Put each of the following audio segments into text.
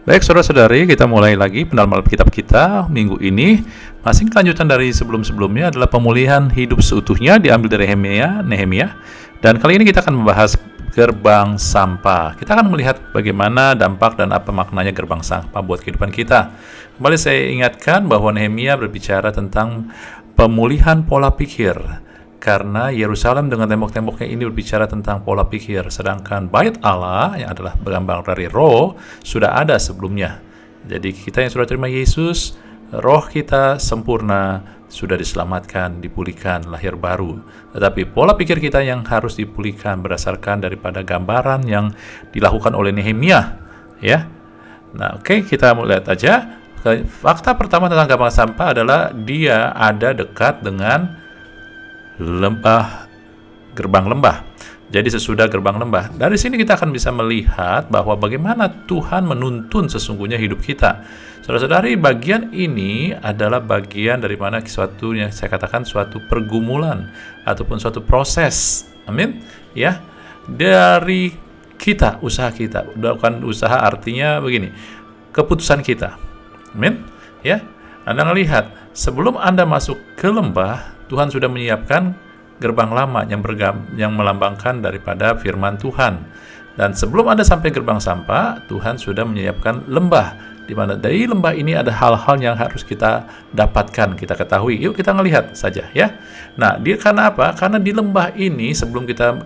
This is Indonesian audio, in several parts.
Baik saudara-saudari, kita mulai lagi pendalaman Alkitab kita minggu ini. Masih kelanjutan dari sebelum-sebelumnya adalah pemulihan hidup seutuhnya diambil dari Nehemia. Dan kali ini kita akan membahas gerbang sampah. Kita akan melihat bagaimana dampak dan apa maknanya gerbang sampah buat kehidupan kita. Kembali saya ingatkan bahwa Nehemia berbicara tentang pemulihan pola pikir. Karena Yerusalem dengan tembok-temboknya ini berbicara tentang pola pikir, sedangkan Bait Allah yang adalah gambar dari roh sudah ada sebelumnya. Jadi kita yang sudah terima Yesus, roh kita sempurna, sudah diselamatkan, dipulihkan, lahir baru. Tetapi pola pikir kita yang harus dipulihkan berdasarkan daripada gambaran yang dilakukan oleh Nehemia, ya. Nah, oke, kita lihat aja. Fakta pertama tentang gerbang sampah adalah dia ada dekat dengan gerbang lembah. Jadi sesudah gerbang lembah, dari sini kita akan bisa melihat bahwa bagaimana Tuhan menuntun sesungguhnya hidup kita. Saudara-saudari, bagian ini adalah bagian dari mana suatu yang saya katakan suatu pergumulan ataupun suatu proses. Amin. Ya, dari kita, usaha kita. Bukan usaha artinya begini, keputusan kita. Amin. Ya, Anda melihat sebelum Anda masuk ke lembah, Tuhan sudah menyiapkan gerbang lama yang melambangkan daripada firman Tuhan. Dan sebelum Anda sampai gerbang sampah, Tuhan sudah menyiapkan lembah, di mana dari lembah ini ada hal-hal yang harus kita dapatkan, kita ketahui. Yuk kita melihat saja ya. Nah, dia karena apa? Karena di lembah ini sebelum kita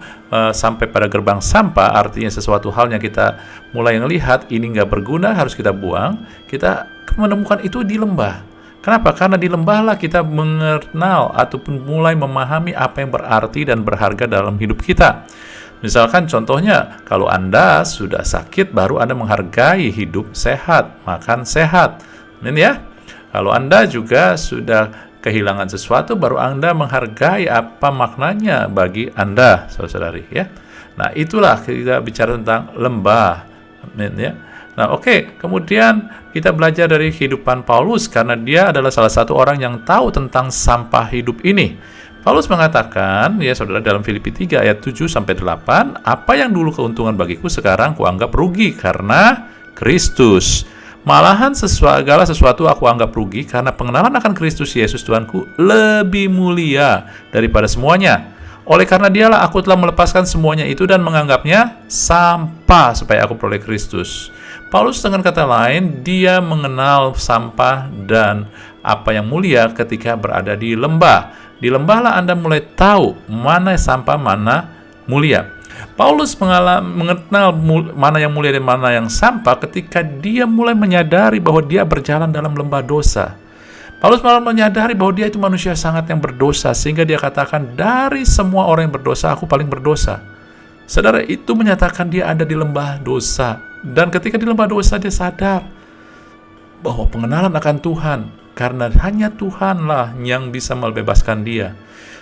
sampai pada gerbang sampah, artinya sesuatu hal yang kita mulai melihat ini nggak berguna, harus kita buang. Kita menemukan itu di lembah. Kenapa? Karena di lembahlah kita mengenal ataupun mulai memahami apa yang berarti dan berharga dalam hidup kita. Misalkan contohnya, kalau Anda sudah sakit, baru Anda menghargai hidup sehat, makan sehat. Amin ya? Kalau Anda juga sudah kehilangan sesuatu, baru Anda menghargai apa maknanya bagi Anda, saudara-saudari ya. Nah, itulah kita bicara tentang lembah. Amin ya. Nah, oke. Kemudian kita belajar dari kehidupan Paulus karena dia adalah salah satu orang yang tahu tentang sampah hidup ini. Paulus mengatakan, ya saudara, dalam Filipi 3 ayat 7-8, apa yang dulu keuntungan bagiku sekarang kuanggap rugi karena Kristus. Malahan segala sesuatu aku anggap rugi karena pengenalan akan Kristus Yesus Tuhanku lebih mulia daripada semuanya. Oleh karena dialah aku telah melepaskan semuanya itu dan menganggapnya sampah supaya aku peroleh Kristus. Paulus dengan kata lain, dia mengenal sampah dan apa yang mulia ketika berada di lembah. Di lembahlah Anda mulai tahu mana sampah, mana mulia. Paulus mengenal mana yang mulia dan mana yang sampah ketika dia mulai menyadari bahwa dia berjalan dalam lembah dosa. Paulus malah menyadari bahwa dia itu manusia sangat yang berdosa, sehingga dia katakan, dari semua orang yang berdosa, aku paling berdosa. Saudara, itu menyatakan dia ada di lembah dosa. Dan ketika di lembah dosa, dia sadar bahwa pengenalan akan Tuhan, karena hanya Tuhanlah yang bisa membebaskan dia.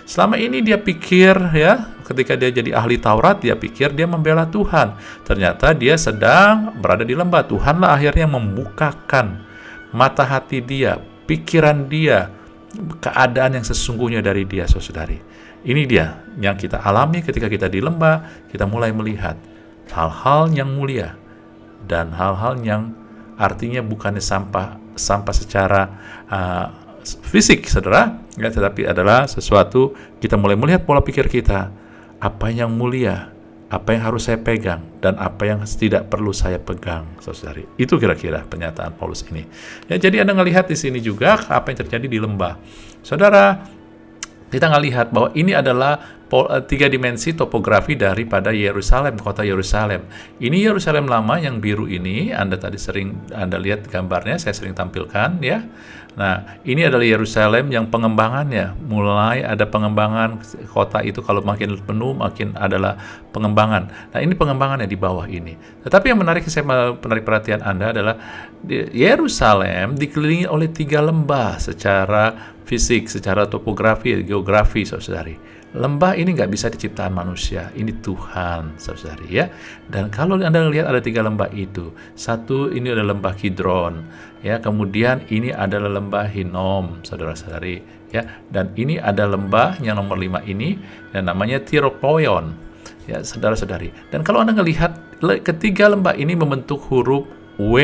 Selama ini dia pikir, ya, ketika dia jadi ahli Taurat, dia pikir dia membela Tuhan. Ternyata dia sedang berada di lembah. Tuhanlah akhirnya membukakan mata hati dia, pikiran dia, keadaan yang sesungguhnya dari dia, saudari. Ini dia yang kita alami ketika kita di lembah, kita mulai melihat hal-hal yang mulia dan hal-hal yang artinya bukannya sampah secara fisik, saudara, ya, tetapi adalah sesuatu kita mulai melihat pola pikir kita, apa yang mulia, apa yang harus saya pegang, dan apa yang tidak perlu saya pegang, saudari. Itu kira-kira pernyataan Paulus ini. Ya, jadi Anda ngelihat di sini juga apa yang terjadi di lembah. Saudara, kita ngelihat bahwa ini adalah tiga dimensi topografi daripada Yerusalem, kota Yerusalem. Ini Yerusalem lama yang biru ini, Anda tadi sering Anda lihat gambarnya, saya sering tampilkan ya. Nah, ini adalah Yerusalem yang pengembangannya, mulai ada pengembangan kota itu, kalau makin penuh makin adalah pengembangan. Nah, ini pengembangannya di bawah ini. Tetapi yang menarik perhatian Anda adalah Yerusalem dikelilingi oleh 3 lembah secara fisik, secara topografi, geografi, saudari. Lembah ini nggak bisa diciptaan manusia, ini Tuhan, saudari ya. Dan kalau Anda lihat ada 3 lembah itu, satu ini adalah lembah Kidron, ya. Kemudian ini adalah lembah Hinnom, saudara-saudari, ya. Dan ini ada lembah yang nomor 5 ini, yang namanya Tiropoyon, ya, saudara-saudari. Dan kalau Anda melihat ketiga lembah ini membentuk huruf W,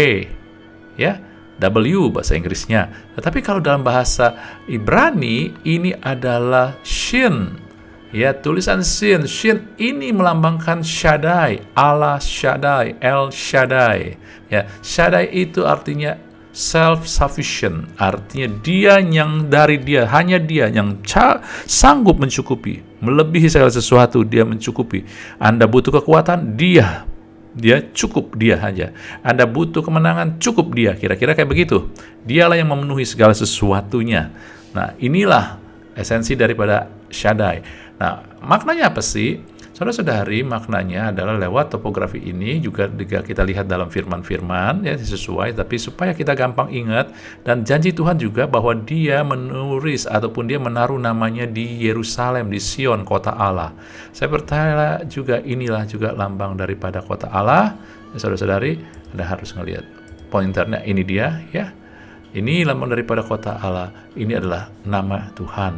ya. W bahasa Inggrisnya. Tetapi kalau dalam bahasa Ibrani ini adalah Shin. Ya, tulisan Shin. Shin ini melambangkan Shaddai, Allah Shaddai, El Shaddai. Ya, Shaddai itu artinya self-sufficient, artinya dia yang dari dia, hanya dia yang sanggup mencukupi, melebihi segala sesuatu, dia mencukupi. Anda butuh kekuatan, dia cukup, dia aja. Anda butuh kemenangan, cukup dia. Kira-kira kayak begitu. Dialah yang memenuhi segala sesuatunya. Nah, inilah esensi daripada Shaddai. Nah, maknanya apa sih? Saudara-saudari, maknanya adalah lewat topografi ini juga kita lihat dalam firman-firman, ya, sesuai, tapi supaya kita gampang ingat, dan janji Tuhan juga bahwa dia menulis ataupun dia menaruh namanya di Yerusalem, di Sion, kota Allah. Saya percaya juga inilah juga lambang daripada kota Allah. Ya, saudara-saudari, Anda harus ngelihat pointernya, ini dia, ya. Ini lambang daripada kota Allah. Ini adalah nama Tuhan.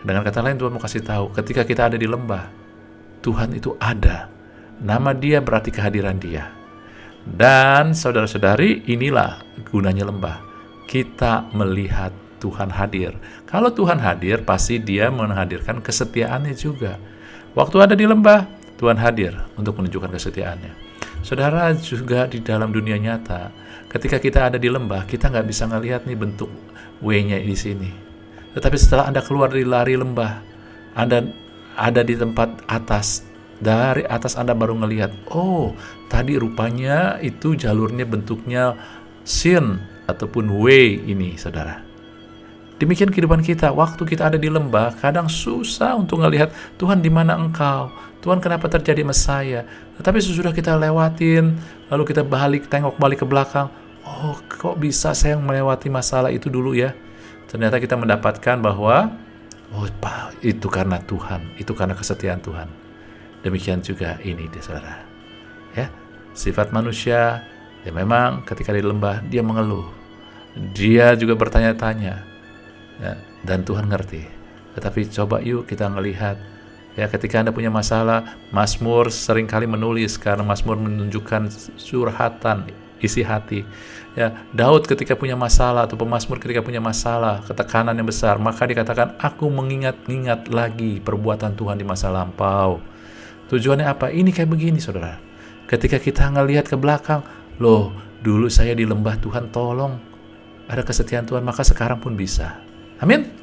Dengan kata lain, Tuhan mau kasih tahu, ketika kita ada di lembah, Tuhan itu ada. Nama dia berarti kehadiran dia. Dan saudara-saudari, inilah gunanya lembah. Kita melihat Tuhan hadir. Kalau Tuhan hadir, pasti dia menghadirkan kesetiaannya juga. Waktu ada di lembah, Tuhan hadir untuk menunjukkan kesetiaannya. Saudara, juga di dalam dunia nyata, ketika kita ada di lembah, kita nggak bisa ngelihat nih bentuk W-nya di sini. Tetapi setelah Anda keluar dari lari lembah, Anda ada di tempat atas, dari atas Anda baru ngelihat, oh, tadi rupanya itu jalurnya bentuknya Shin ataupun W ini, saudara. Demikian kehidupan kita. Waktu kita ada di lembah, kadang susah untuk ngelihat, Tuhan di mana Engkau? Tuhan, kenapa terjadi sama saya? Tetapi sesudah kita lewatin, lalu kita tengok balik ke belakang, oh, kok bisa saya melewati masalah itu dulu ya? Ternyata kita mendapatkan bahwa oh, itu karena Tuhan, itu karena kesetiaan Tuhan. Demikian juga ini, saudara. Ya, sifat manusia, ya memang ketika di lembah dia mengeluh, dia juga bertanya-tanya, ya, dan Tuhan ngerti. Tetapi coba yuk kita melihat, ya, ketika Anda punya masalah, Mazmur seringkali menulis karena Mazmur menunjukkan curhatan isi hati. Ya, Daud ketika punya masalah atau pemazmur ketika punya masalah, ketekanan yang besar, maka dikatakan, aku mengingat-ingat lagi perbuatan Tuhan di masa lampau. Tujuannya apa? Ini kayak begini, saudara. Ketika kita ngelihat ke belakang, loh, dulu saya di lembah, Tuhan tolong, ada kesetiaan Tuhan, maka sekarang pun bisa. Amin.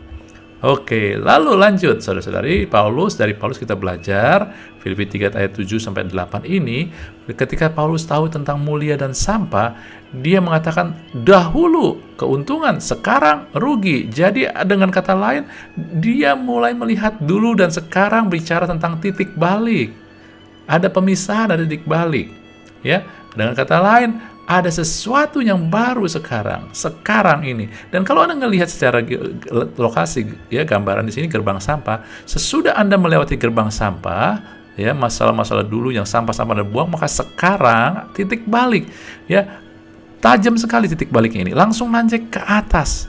Oke, lalu lanjut, saudara-saudari. Dari Paulus kita belajar Filipi 3 ayat 7-8 ini, ketika Paulus tahu tentang mulia dan sampah, dia mengatakan dahulu keuntungan, sekarang rugi. Jadi dengan kata lain, dia mulai melihat dulu dan sekarang bicara tentang titik balik. Ada pemisahan, ada titik balik. Ya, dengan kata lain, ada sesuatu yang baru sekarang ini. Dan kalau Anda melihat secara lokasi, ya, gambaran di sini gerbang sampah, sesudah Anda melewati gerbang sampah, ya, masalah-masalah dulu yang sampah-sampah Anda buang, maka sekarang titik balik, ya, tajam sekali titik baliknya ini, langsung nanjak ke atas.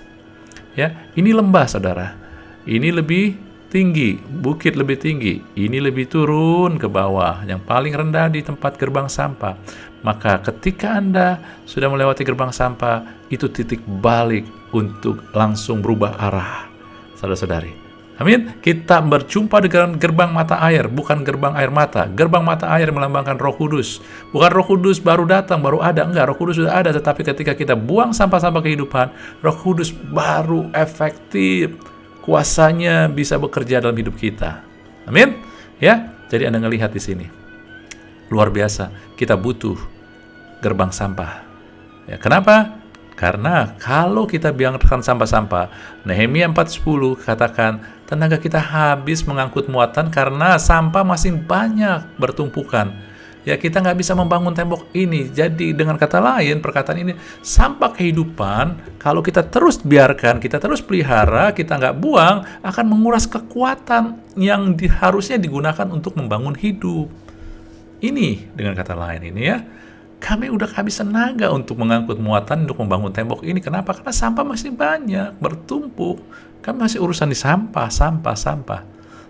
Ya, ini lembah, saudara. Ini lebih tinggi, bukit lebih tinggi, ini lebih turun ke bawah, yang paling rendah di tempat gerbang sampah. Maka ketika Anda sudah melewati gerbang sampah, itu titik balik untuk langsung berubah arah, saudara-saudari. Amin. Kita berjumpa dengan gerbang mata air, bukan gerbang air mata. Gerbang mata air melambangkan Roh Kudus. Bukan Roh Kudus baru datang, baru ada. Enggak, Roh Kudus sudah ada, tetapi ketika kita buang sampah-sampah kehidupan, Roh Kudus baru efektif. Kuasanya bisa bekerja dalam hidup kita. Amin. Ya, jadi Anda melihat di sini. Luar biasa, kita butuh gerbang sampah. Ya, kenapa? Karena kalau kita biarkan sampah-sampah, Nehemia 4:10 katakan, tenaga kita habis mengangkut muatan karena sampah masih banyak bertumpukan. Ya, kita nggak bisa membangun tembok ini. Jadi dengan kata lain, perkataan ini, sampah kehidupan, kalau kita terus biarkan, kita terus pelihara, kita nggak buang, akan menguras kekuatan yang harusnya digunakan untuk membangun hidup. Ini dengan kata lain ini, ya, kami udah kehabisan tenaga untuk mengangkut muatan untuk membangun tembok ini. Kenapa? Karena sampah masih banyak, bertumpuk. Kami masih urusan di sampah.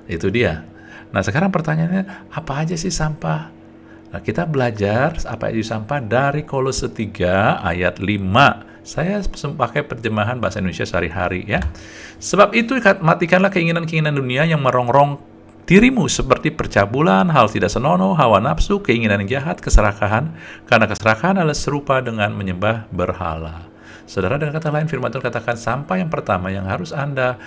Itu dia. Nah, sekarang pertanyaannya, apa aja sih sampah? Nah, kita belajar apa itu sampah dari Kolose 3 ayat 5 Saya pakai terjemahan bahasa Indonesia sehari-hari ya. Sebab itu matikanlah keinginan-keinginan dunia yang merongrong dirimu seperti percabulan, hal tidak senonoh, hawa nafsu, keinginan yang jahat, keserakahan. Karena keserakahan adalah serupa dengan menyembah berhala. Saudara, dengan kata lain firman Tuhan katakan sampah yang pertama yang harus Anda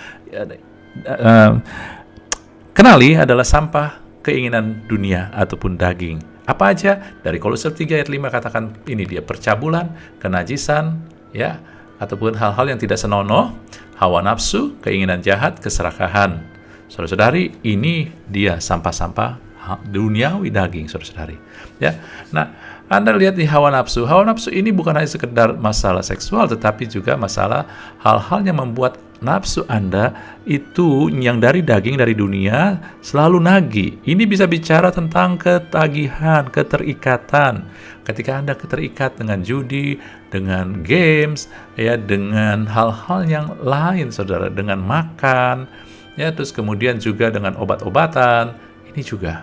kenali adalah sampah keinginan dunia ataupun daging. Apa aja? Dari Kolose 3 ayat 5 katakan ini dia percabulan, kenajisan, ya, ataupun hal-hal yang tidak senonoh, hawa nafsu, keinginan jahat, keserakahan. Saudara-saudari, ini dia sampah-sampah duniawi daging, saudara-saudari. Ya. Nah, Anda lihat di hawa nafsu. Hawa nafsu ini bukan hanya sekedar masalah seksual, tetapi juga masalah hal-hal yang membuat nafsu Anda itu yang dari daging, dari dunia, selalu nagih. Ini bisa bicara tentang ketagihan, keterikatan. Ketika Anda terikat dengan judi, dengan games, ya, dengan hal-hal yang lain, saudara, dengan makan, ya, terus kemudian juga dengan obat-obatan, ini juga.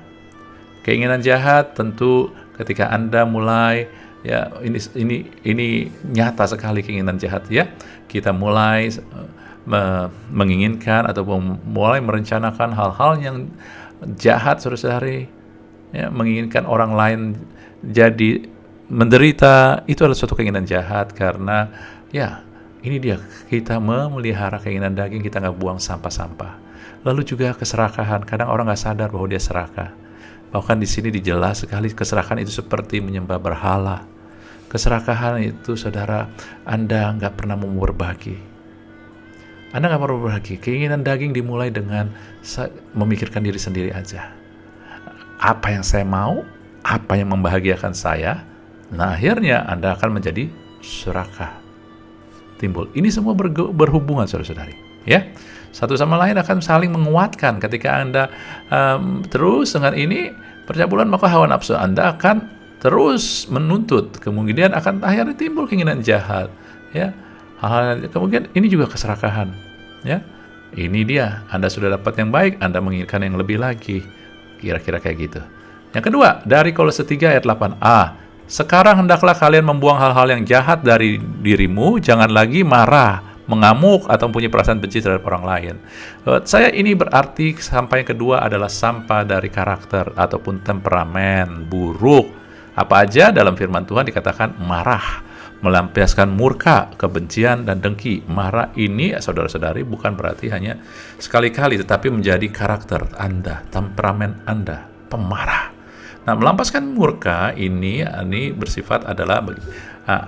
Keinginan jahat tentu ketika Anda mulai, ya, ini nyata sekali keinginan jahat, ya. Kita mulai menginginkan ataupun mulai merencanakan hal-hal yang jahat, saudara-saudari, ya, menginginkan orang lain jadi menderita, itu adalah suatu keinginan jahat. Karena ya ini dia, kita memelihara keinginan daging, kita nggak buang sampah-sampah. Lalu juga keserakahan, kadang orang nggak sadar bahwa dia serakah. Bahkan di sini dijelas sekali keserakahan itu seperti menyembah berhala. Keserakahan itu, saudara, Anda nggak pernah mau berbagi. Anda nggak perlu berbagi. Keinginan daging dimulai dengan memikirkan diri sendiri aja. Apa yang saya mau, apa yang membahagiakan saya. Nah, akhirnya Anda akan menjadi serakah. Timbul. Ini semua berhubungan, saudara-saudari. Ya, satu sama lain akan saling menguatkan. Ketika Anda terus dengan ini percabulan, maka hawa nafsu Anda akan terus menuntut. Kemudian akan akhirnya timbul keinginan jahat. Ya. Hal-hal kemudian ini juga keserakahan, ya. Ini dia, Anda sudah dapat yang baik, Anda menginginkan yang lebih lagi. Kira-kira kayak gitu. Yang kedua, dari Kolose 3 ayat 8a. Sekarang hendaklah kalian membuang hal-hal yang jahat dari dirimu, jangan lagi marah, mengamuk atau mempunyai perasaan benci terhadap orang lain. Saya ini berarti sampah yang kedua adalah sampah dari karakter ataupun temperamen buruk. Apa aja dalam firman Tuhan dikatakan marah, melampiaskan murka, kebencian, dan dengki. Marah ini, saudara-saudari, bukan berarti hanya sekali-kali, tetapi menjadi karakter Anda, temperamen Anda, pemarah. Nah, melampaskan murka ini bersifat adalah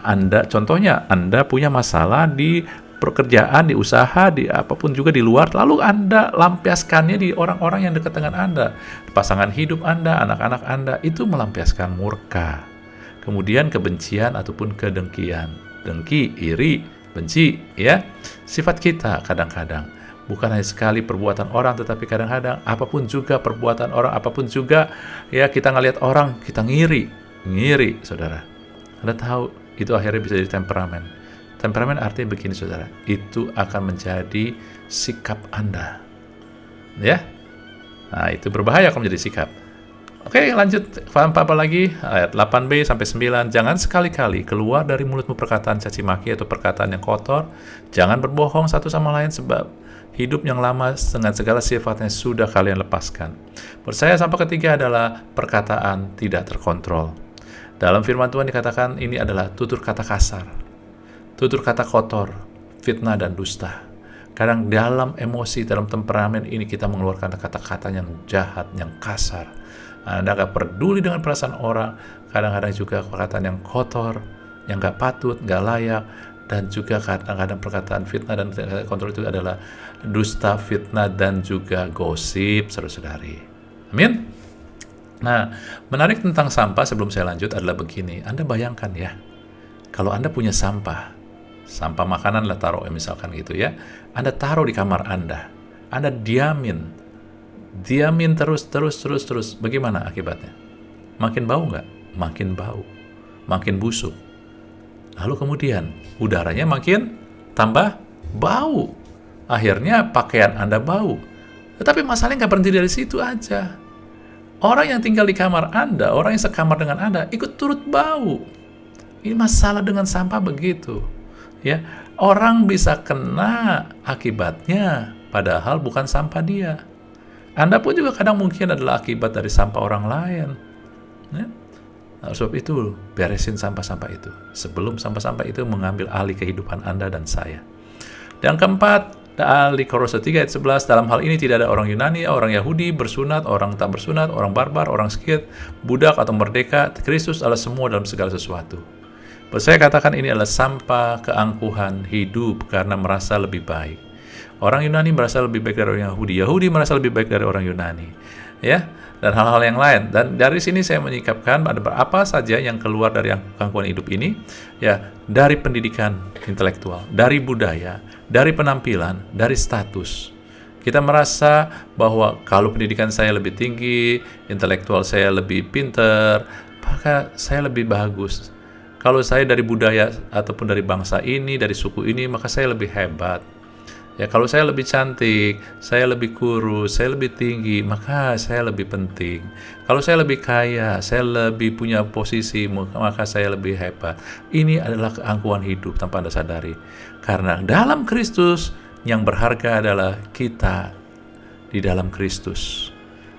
Anda, contohnya Anda punya masalah di pekerjaan, di usaha, di apapun juga di luar, lalu Anda lampiaskannya di orang-orang yang dekat dengan Anda, pasangan hidup Anda, anak-anak Anda, itu melampiaskan murka. Kemudian kebencian ataupun kedengkian, dengki, iri, benci, ya, sifat kita kadang-kadang bukan hanya sekali perbuatan orang, tetapi kadang-kadang apapun juga perbuatan orang, apapun juga, ya, kita ngelihat orang, kita ngiri, saudara. Anda tahu itu akhirnya bisa jadi temperamen. Temperamen artinya begini, saudara, itu akan menjadi sikap Anda, ya. Nah, itu berbahaya kalau menjadi sikap. Oke, lanjut. Paham apa lagi? Ayat 8b sampai 9. Jangan sekali-kali keluar dari mulutmu perkataan caci maki atau perkataan yang kotor. Jangan berbohong satu sama lain, sebab hidup yang lama dengan segala sifatnya sudah kalian lepaskan. Menurut saya sampah ketiga adalah perkataan tidak terkontrol. Dalam firman Tuhan dikatakan ini adalah tutur kata kasar, tutur kata kotor, fitnah dan dusta. Kadang dalam emosi, dalam temperamen ini kita mengeluarkan kata-kata yang jahat, yang kasar. Anda gak peduli dengan perasaan orang, kadang-kadang juga perkataan yang kotor, yang gak patut, gak layak, dan juga kadang-kadang perkataan fitnah dan kontrol itu adalah dusta, fitnah, dan juga gosip, saudara-saudari. Amin. Nah, menarik tentang sampah sebelum saya lanjut adalah begini. Anda bayangkan ya, kalau Anda punya sampah makanan lah taruh misalkan gitu ya, Anda taruh di kamar Anda diamin terus, bagaimana akibatnya? Makin bau nggak? Makin bau, makin busuk. Lalu kemudian udaranya makin tambah bau. Akhirnya pakaian Anda bau. Tetapi masalahnya nggak berhenti dari situ aja. Orang yang tinggal di kamar Anda, orang yang sekamar dengan Anda, ikut turut bau. Ini masalah dengan sampah begitu. Ya, orang bisa kena akibatnya, padahal bukan sampah dia. Anda pun juga kadang mungkin adalah akibat dari sampah orang lain. Ya. Nah, sebab itu, beresin sampah-sampah itu sebelum sampah-sampah itu mengambil alih kehidupan Anda dan saya. Yang keempat, di Kolose 3 ayat 11, dalam hal ini tidak ada orang Yunani, orang Yahudi, bersunat, orang tak bersunat, orang barbar, orang Skit, budak atau merdeka, Kristus adalah semua dalam segala sesuatu. Saya katakan ini adalah sampah keangkuhan hidup karena merasa lebih baik. Orang Yunani merasa lebih baik dari orang Yahudi, Yahudi merasa lebih baik dari orang Yunani, ya, dan hal-hal yang lain. Dan dari sini saya menyikapkan ada apa saja yang keluar dari keangkuhan hidup ini, ya, dari pendidikan intelektual, dari budaya, dari penampilan, dari status. Kita merasa bahwa kalau pendidikan saya lebih tinggi, intelektual saya lebih pinter, maka saya lebih bagus. Kalau saya dari budaya ataupun dari bangsa ini, dari suku ini, maka saya lebih hebat. Ya, kalau saya lebih cantik, saya lebih kurus, saya lebih tinggi, maka saya lebih penting. Kalau saya lebih kaya, saya lebih punya posisi, maka saya lebih hebat. Ini adalah keangkuhan hidup tanpa Anda sadari. Karena dalam Kristus, yang berharga adalah kita di dalam Kristus.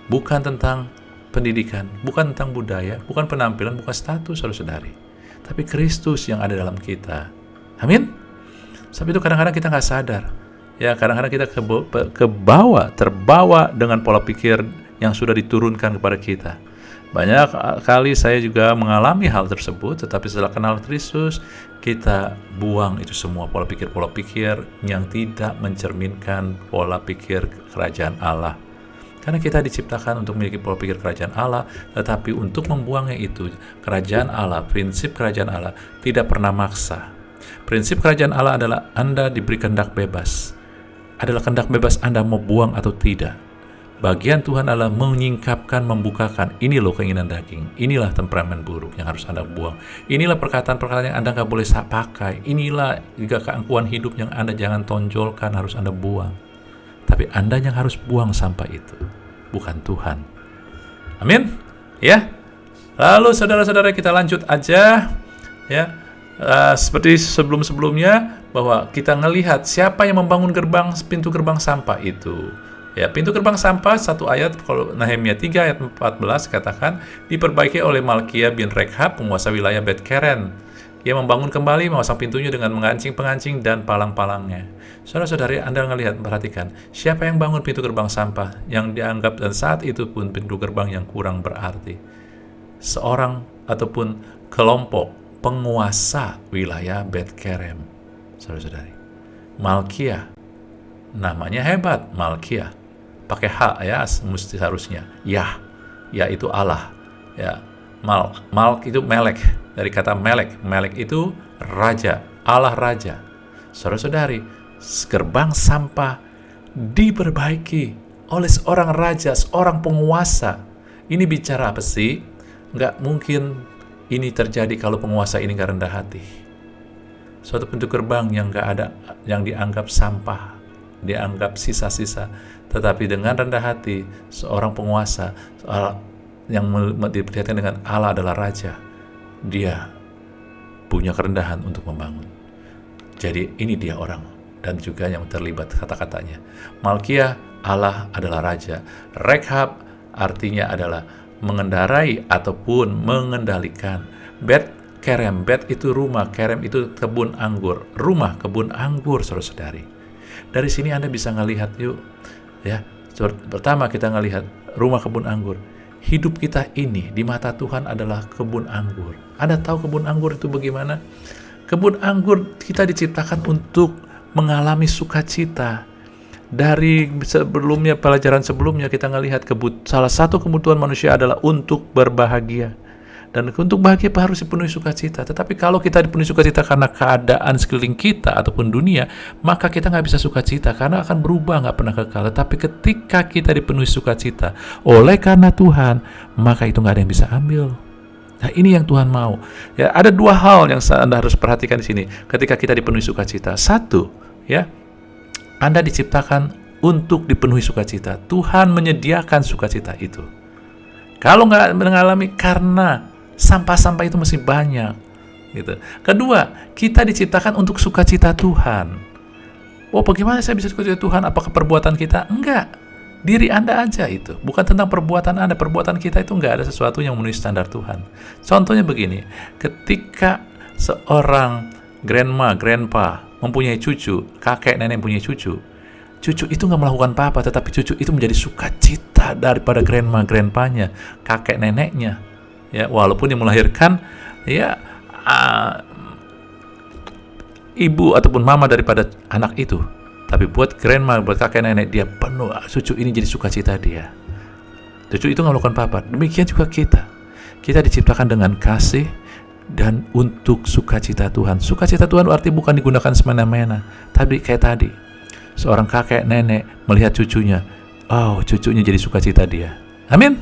Bukan tentang pendidikan, bukan tentang budaya, bukan penampilan, bukan status, saudara-saudari. Tapi Kristus yang ada dalam kita. Amin? Sebab itu kadang-kadang kita nggak sadar. Ya, kadang-kadang kita terbawa dengan pola pikir yang sudah diturunkan kepada kita. Banyak kali saya juga mengalami hal tersebut, tetapi setelah kenal Kristus, kita buang itu semua pola pikir yang tidak mencerminkan pola pikir kerajaan Allah. Karena kita diciptakan untuk memiliki pola pikir kerajaan Allah, tetapi untuk membuangnya itu, kerajaan Allah, prinsip kerajaan Allah tidak pernah maksa. Prinsip kerajaan Allah adalah Anda diberi kehendak bebas. Adalah kehendak bebas Anda mau buang atau tidak. Bagian Tuhan adalah menyingkapkan, membukakan. Ini loh keinginan daging. Inilah temperamen buruk yang harus Anda buang. Inilah perkataan-perkataan yang Anda nggak boleh pakai. Inilah juga keangkuhan hidup yang Anda jangan tonjolkan, harus Anda buang. Tapi Anda yang harus buang sampah itu, bukan Tuhan. Amin. Ya. Lalu saudara-saudara, kita lanjut aja. Ya. Seperti sebelum-sebelumnya, bahwa kita ngelihat siapa yang membangun pintu gerbang sampah itu. Ya, pintu gerbang sampah, satu ayat, kalau Nehemia 3 ayat 14 katakan, diperbaiki oleh Malkia bin Rekhab, penguasa wilayah Bet Keren. Ia membangun kembali, memasang pintunya dengan pengancing-pengancing dan palang-palangnya. Saudara-saudari, Anda melihat, perhatikan, siapa yang bangun pintu gerbang sampah yang dianggap dan saat itu pun pintu gerbang yang kurang berarti? Seorang ataupun kelompok penguasa wilayah Bet Kerem. Saudara-saudari, Malkia, namanya hebat, Malkia. Pakai H ya, mesti harusnya. Yah itu Allah. Ya, Malk itu Melek. Dari kata Melek itu raja, Allah raja. Saudara-saudari, gerbang sampah diperbaiki oleh seorang raja, seorang penguasa. Ini bicara apa sih? Nggak mungkin ini terjadi kalau penguasa ini nggak rendah hati. Suatu pintu gerbang yang nggak ada, yang dianggap sampah, dianggap sisa-sisa, tetapi dengan rendah hati, seorang penguasa, yang diperlihatkan dengan Allah adalah raja, dia punya kerendahan untuk membangun. Jadi ini dia orang, dan juga yang terlibat kata-katanya. Malkia, Allah adalah raja. Rekhab artinya adalah mengendarai ataupun mengendalikan. Bet Kerem, Bet itu rumah, Kerem itu kebun anggur. Rumah kebun anggur, saudara-saudari. Dari sini Anda bisa ngelihat yuk, ya. Pertama kita ngelihat rumah kebun anggur. Hidup kita ini di mata Tuhan adalah kebun anggur. Anda tahu kebun anggur itu bagaimana? Kebun anggur kita diciptakan untuk mengalami sukacita. Dari sebelumnya, pelajaran sebelumnya kita ngelihat salah satu kebutuhan manusia adalah untuk berbahagia. Dan untuk bahagia harus dipenuhi sukacita. Tetapi kalau kita dipenuhi sukacita karena keadaan sekeliling kita ataupun dunia, maka kita nggak bisa sukacita karena akan berubah, nggak pernah kekal. Tetapi ketika kita dipenuhi sukacita oleh karena Tuhan, maka itu nggak ada yang bisa ambil. Nah, ini yang Tuhan mau. Ya, ada dua hal yang Anda harus perhatikan di sini. Ketika kita dipenuhi sukacita, satu, ya, Anda diciptakan untuk dipenuhi sukacita. Tuhan menyediakan sukacita itu. Kalau nggak mengalami, karena sampah-sampah itu masih banyak, gitu. Kedua, kita diciptakan untuk sukacita Tuhan. Oh, bagaimana saya bisa sukacita Tuhan? Apakah perbuatan kita? Enggak. Diri Anda aja itu. Bukan tentang perbuatan Anda. Perbuatan kita itu enggak ada sesuatu yang memenuhi standar Tuhan. Contohnya begini, ketika seorang grandma, grandpa mempunyai cucu, kakek, nenek mempunyai cucu itu nggak melakukan apa-apa, tetapi cucu itu menjadi sukacita daripada grandma, grandpanya, kakek, neneknya. Ya, walaupun yang melahirkan ya ibu ataupun mama daripada anak itu, tapi buat grandma, buat kakek, nenek, dia penuh, cucu ini jadi sukacita dia. Cucu itu nggak melakukan apa-apa. Demikian juga kita diciptakan dengan kasih dan untuk sukacita Tuhan. Sukacita Tuhan arti bukan digunakan semena-mena, tapi kayak tadi, seorang kakek nenek melihat cucunya, oh, cucunya jadi sukacita dia. Amin.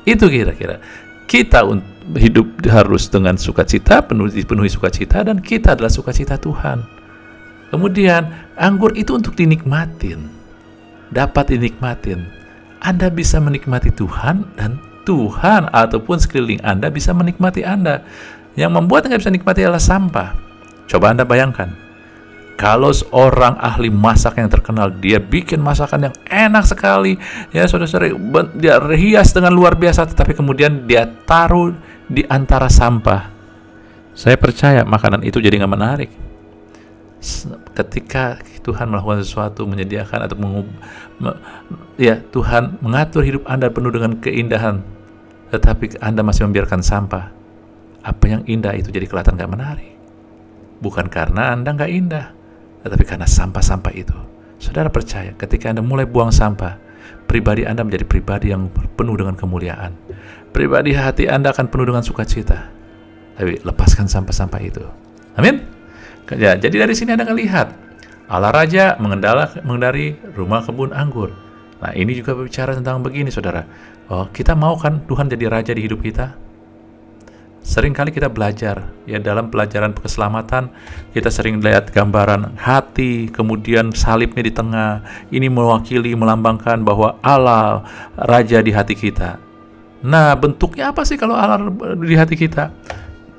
Itu kira-kira kita hidup harus dengan sukacita, dipenuhi sukacita, dan kita adalah sukacita Tuhan. Kemudian anggur itu untuk dinikmatin, dapat dinikmatin. Anda bisa menikmati Tuhan, dan Tuhan ataupun sekeliling Anda bisa menikmati Anda. Yang membuat nggak bisa nikmati adalah sampah. Coba Anda bayangkan, kalau seorang ahli masak yang terkenal, dia bikin masakan yang enak sekali, ya saudara-saudara, dia hias dengan luar biasa, tetapi kemudian dia taruh di antara sampah. Saya percaya makanan itu jadi nggak menarik. Ketika Tuhan melakukan sesuatu, menyediakan atau Tuhan mengatur hidup Anda penuh dengan keindahan, tetapi Anda masih membiarkan sampah, apa yang indah itu jadi kelihatan nggak menarik. Bukan karena Anda nggak indah, tetapi karena sampah-sampah itu. Saudara percaya, ketika Anda mulai buang sampah, pribadi Anda menjadi pribadi yang penuh dengan kemuliaan. Pribadi hati Anda akan penuh dengan sukacita. Tapi lepaskan sampah-sampah itu. Amin. Ya, jadi dari sini Anda akan lihat Allah Raja mengendari rumah kebun anggur. Nah, ini juga berbicara tentang begini, saudara. Oh, kita mau kan Tuhan jadi raja di hidup kita? Seringkali kita belajar, ya, dalam pelajaran keselamatan, kita sering lihat gambaran hati, kemudian salibnya di tengah. Ini mewakili, melambangkan bahwa Allah Raja di hati kita. Nah, bentuknya apa sih kalau Allah di hati kita?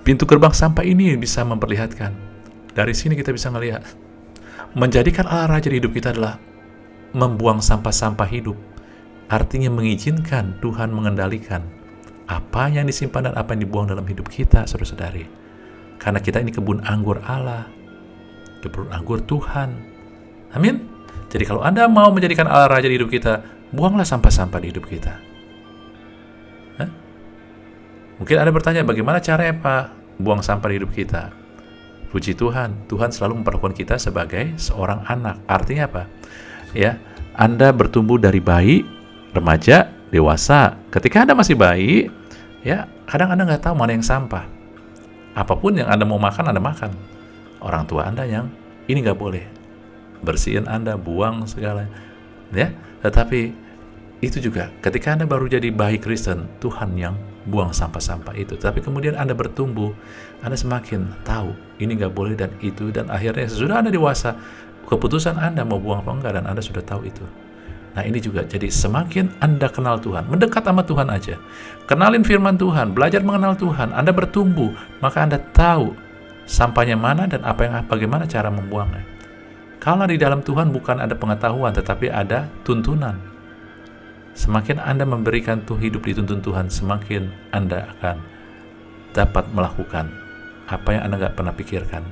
Pintu gerbang sampah ini bisa memperlihatkan. Dari sini kita bisa melihat, menjadikan Allah Raja di hidup kita adalah membuang sampah-sampah hidup. Artinya mengizinkan Tuhan mengendalikan apa yang disimpan dan apa yang dibuang dalam hidup kita, saudara-saudari. Karena kita ini kebun anggur Allah, kebun anggur Tuhan. Amin. Jadi kalau Anda mau menjadikan Allah Raja di hidup kita, buanglah sampah-sampah di hidup kita. Hah? Mungkin Anda bertanya, bagaimana caranya Pak buang sampah di hidup kita? Puji Tuhan, Tuhan selalu memperlakukan kita sebagai seorang anak. Artinya apa? Ya, Anda bertumbuh dari bayi, remaja, dewasa. Ketika Anda masih bayi, ya, kadang Anda nggak tahu mana yang sampah. Apapun yang Anda mau makan, Anda makan. Orang tua Anda yang ini nggak boleh. Bersihin Anda, buang segala. Ya, tetapi itu juga ketika Anda baru jadi bayi Kristen, Tuhan yang buang sampah-sampah itu. Tapi kemudian Anda bertumbuh, Anda semakin tahu ini nggak boleh dan itu, dan akhirnya sesudah Anda dewasa, keputusan Anda mau buang apa enggak, dan Anda sudah tahu itu. Nah, ini juga, jadi semakin Anda kenal Tuhan, mendekat sama Tuhan aja, kenalin firman Tuhan, belajar mengenal Tuhan, Anda bertumbuh, maka Anda tahu sampahnya mana dan bagaimana cara membuangnya. Kalau di dalam Tuhan bukan ada pengetahuan, tetapi ada tuntunan. Semakin Anda memberikan hidup dituntun Tuhan, semakin Anda akan dapat melakukan apa yang Anda nggak pernah pikirkan,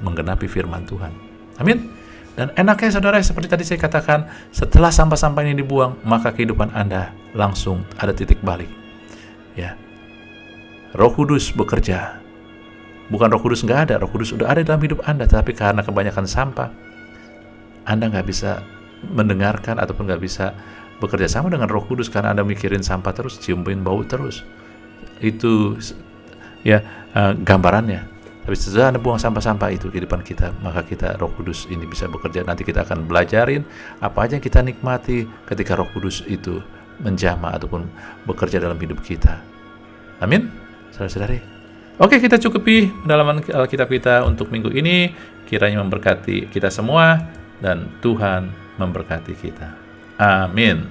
menggenapi firman Tuhan. Amin. Dan enaknya saudara, seperti tadi saya katakan, setelah sampah-sampah ini dibuang, maka kehidupan Anda langsung ada titik balik. Ya, Roh Kudus bekerja. Bukan Roh Kudus nggak ada, Roh Kudus sudah ada dalam hidup Anda, tapi karena kebanyakan sampah, Anda nggak bisa mendengarkan ataupun nggak bisa bekerja sama dengan Roh Kudus karena Anda mikirin sampah terus, ciumin bau terus. Itu ya gambarannya. Tapi setelah Anda buang sampah-sampah itu di depan kita, maka kita, Roh Kudus ini bisa bekerja. Nanti kita akan belajarin apa aja yang kita nikmati ketika Roh Kudus itu menjamah ataupun bekerja dalam hidup kita. Amin, saudara-saudari. Oke, kita cukupi pendalaman Alkitab kita untuk minggu ini. Kiranya memberkati kita semua dan Tuhan memberkati kita. Amin.